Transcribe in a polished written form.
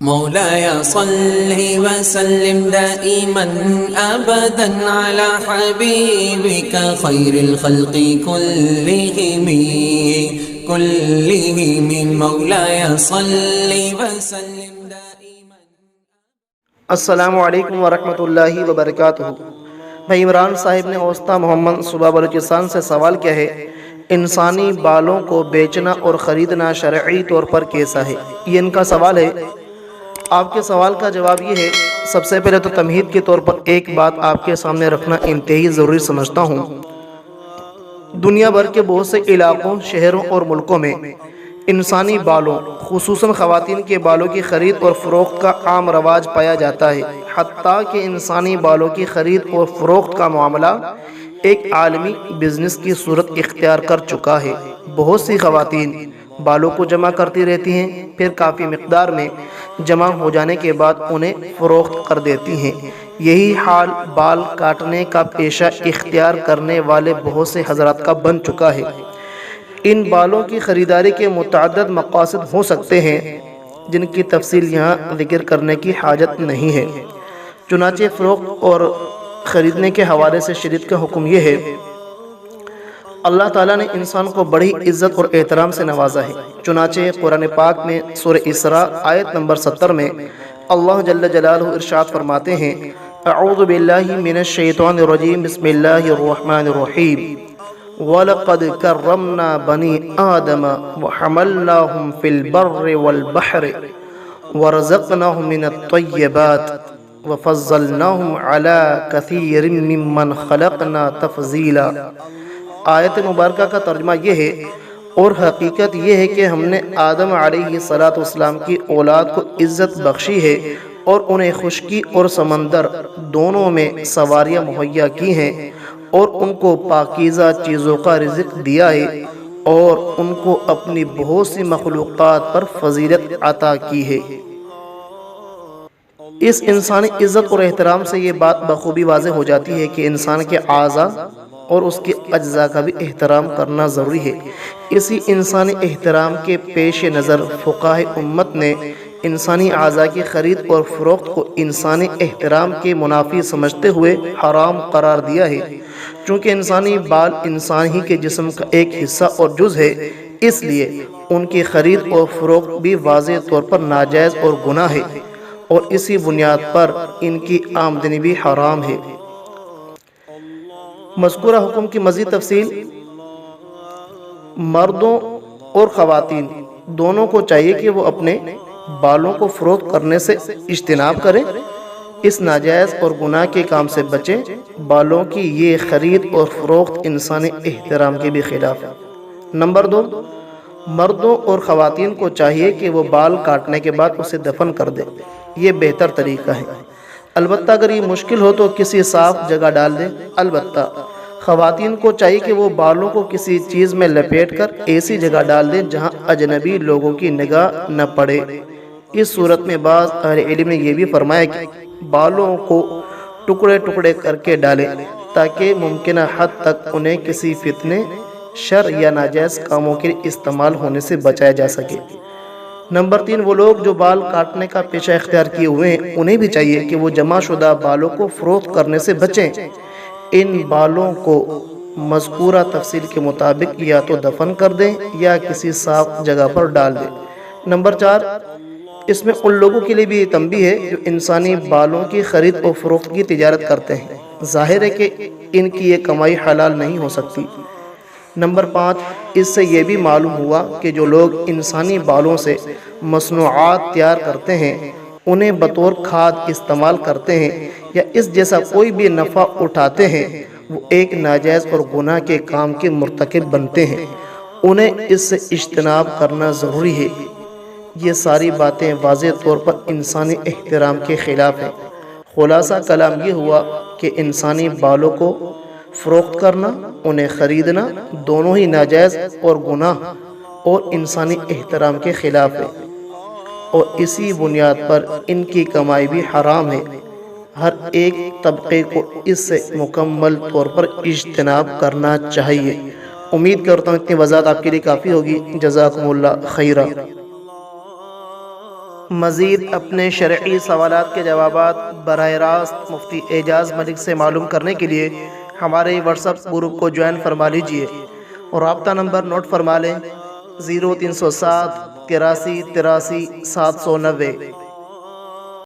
مولاي صل وسلم دائما ابدا على حبيبك خير الخلق كلهم مولاي صل وسلم دائما. السلام علیکم ورحمۃ اللہ وبرکاتہ. بھائی عمران صاحب نے اوسطا محمد صوبہ بلوچستان سے سوال کیا ہے: انسانی بالوں کو بیچنا اور خریدنا شرعی طور پر کیسا ہے؟ یہ ان کا سوال ہے. آپ کے سوال کا جواب یہ ہے، سب سے پہلے تو تمہید کے طور پر ایک بات آپ کے سامنے رکھنا انتہائی ضروری سمجھتا ہوں. دنیا بھر کے بہت سے علاقوں، شہروں اور ملکوں میں انسانی بالوں، خصوصاً خواتین کے بالوں کی خرید اور فروخت کا عام رواج پایا جاتا ہے. حتیٰ کہ انسانی بالوں کی خرید اور فروخت کا معاملہ ایک عالمی بزنس کی صورت اختیار کر چکا ہے. بہت سی خواتین بالوں کو جمع کرتی رہتی ہیں، پھر کافی مقدار میں جمع ہو جانے کے بعد انہیں فروخت کر دیتی ہیں. یہی حال بال کاٹنے کا پیشہ اختیار کرنے والے بہت سے حضرات کا بن چکا ہے. ان بالوں کی خریداری کے متعدد مقاصد ہو سکتے ہیں جن کی تفصیل یہاں ذکر کرنے کی حاجت نہیں ہے. چنانچہ فروخت اور خریدنے کے حوالے سے شریعت کا حکم یہ ہے. اللہ تعالیٰ نے انسان کو بڑی عزت اور احترام سے نوازا ہے. چنانچہ قرآن پاک میں سورہ اسراء آیت نمبر 70 میں اللہ جل جلالہ ارشاد فرماتے ہیں: اعوذ باللہ من الشیطان الرجیم، بسم اللہ الرحمن الرحیم، وَلَقَدْ كَرَّمْنَا بَنِي آدَمَ وَحَمَلْنَاهُمْ فِي الْبَرِّ وَالْبَحْرِ وَرَزَقْنَاهُم مِّنَ الطَّيِّبَاتِ وَفَضَّلْنَاهُمْ عَلَىٰ كَثِيرٍ مِّمَّنْ خَلَقْنَا تَفْضِيلًا. آیت مبارکہ کا ترجمہ یہ ہے: اور حقیقت یہ ہے کہ ہم نے آدم علیہ السلام کی اولاد کو عزت بخشی ہے اور انہیں خشکی اور سمندر دونوں میں سواریاں مہیا کی ہیں، اور ان کو پاکیزہ چیزوں کا رزق دیا ہے، اور ان کو اپنی بہت سی مخلوقات پر فضیلت عطا کی ہے. اس انسانی عزت اور احترام سے یہ بات بخوبی واضح ہو جاتی ہے کہ انسان کے اعضاء اور اس کے اجزاء کا بھی احترام کرنا ضروری ہے. اسی انسانی احترام کے پیش نظر فقہائے امت نے انسانی اعضاء کی خرید اور فروخت کو انسانی احترام کے منافی سمجھتے ہوئے حرام قرار دیا ہے. چونکہ انسانی بال انسان ہی کے جسم کا ایک حصہ اور جز ہے، اس لیے ان کی خرید اور فروخت بھی واضح طور پر ناجائز اور گناہ ہے، اور اسی بنیاد پر ان کی آمدنی بھی حرام ہے. مذکورہ حکم کی مزید تفصیل: مردوں اور خواتین دونوں کو چاہیے کہ وہ اپنے بالوں کو فروخت کرنے سے اجتناب کریں، اس ناجائز اور گناہ کے کام سے بچیں. بالوں کی یہ خرید اور فروخت انسانی احترام کے بھی خلاف ہے. نمبر 2، مردوں اور خواتین کو چاہیے کہ وہ بال کاٹنے کے بعد اسے دفن کر دیں. یہ بہتر طریقہ ہے، البتہ اگر یہ مشکل ہو تو کسی صاف جگہ ڈال دیں. البتہ خواتین کو چاہیے کہ وہ بالوں کو کسی چیز میں لپیٹ کر ایسی جگہ ڈال دیں جہاں اجنبی لوگوں کی نگاہ نہ پڑے. اس صورت میں بعض اہل علم نے یہ بھی فرمایا کہ بالوں کو ٹکڑے ٹکڑے کر کے ڈالیں تاکہ ممکنہ حد تک انہیں کسی فتنے، شر یا ناجائز کاموں کے استعمال ہونے سے بچایا جا سکے. نمبر 3، وہ لوگ جو بال کاٹنے کا پیشہ اختیار کیے ہوئے ہیں انہیں بھی چاہیے کہ وہ جمع شدہ بالوں کو فروخت کرنے سے بچیں. ان بالوں کو مذکورہ تفصیل کے مطابق یا تو دفن کر دیں یا کسی صاف جگہ پر ڈال دیں. نمبر 4، اس میں ان لوگوں کے لیے بھی تنبیہ ہے جو انسانی بالوں کی خرید و فروخت کی تجارت کرتے ہیں. ظاہر ہے کہ ان کی یہ کمائی حلال نہیں ہو سکتی. نمبر 5، اس سے یہ بھی معلوم ہوا کہ جو لوگ انسانی بالوں سے مصنوعات تیار کرتے ہیں، انہیں بطور کھاد استعمال کرتے ہیں یا اس جیسا کوئی بھی نفع اٹھاتے ہیں، وہ ایک ناجائز اور گناہ کے کام کے مرتکب بنتے ہیں. انہیں اس سے اجتناب کرنا ضروری ہے. یہ ساری باتیں واضح طور پر انسانی احترام کے خلاف ہیں. خلاصہ کلام یہ ہوا کہ انسانی بالوں کو فروخت کرنا، انہیں خریدنا دونوں ہی ناجائز اور گناہ اور انسانی احترام کے خلاف ہے، اور اسی بنیاد پر ان کی کمائی بھی حرام ہے. ہر ایک طبقے کو اس سے مکمل طور پر اجتناب کرنا چاہیے. امید کرتا ہوں اتنی وضاحت آپ کے لیے کافی ہوگی. جزاکم اللہ خیرہ. مزید اپنے شرعی سوالات کے جوابات براہ راست مفتی اعجاز ملک سے معلوم کرنے کے لیے ہمارے واٹس ایپ گروپ کو جوائن فرما لیجئے اور رابطہ نمبر نوٹ فرما لیں 0307 83 83 790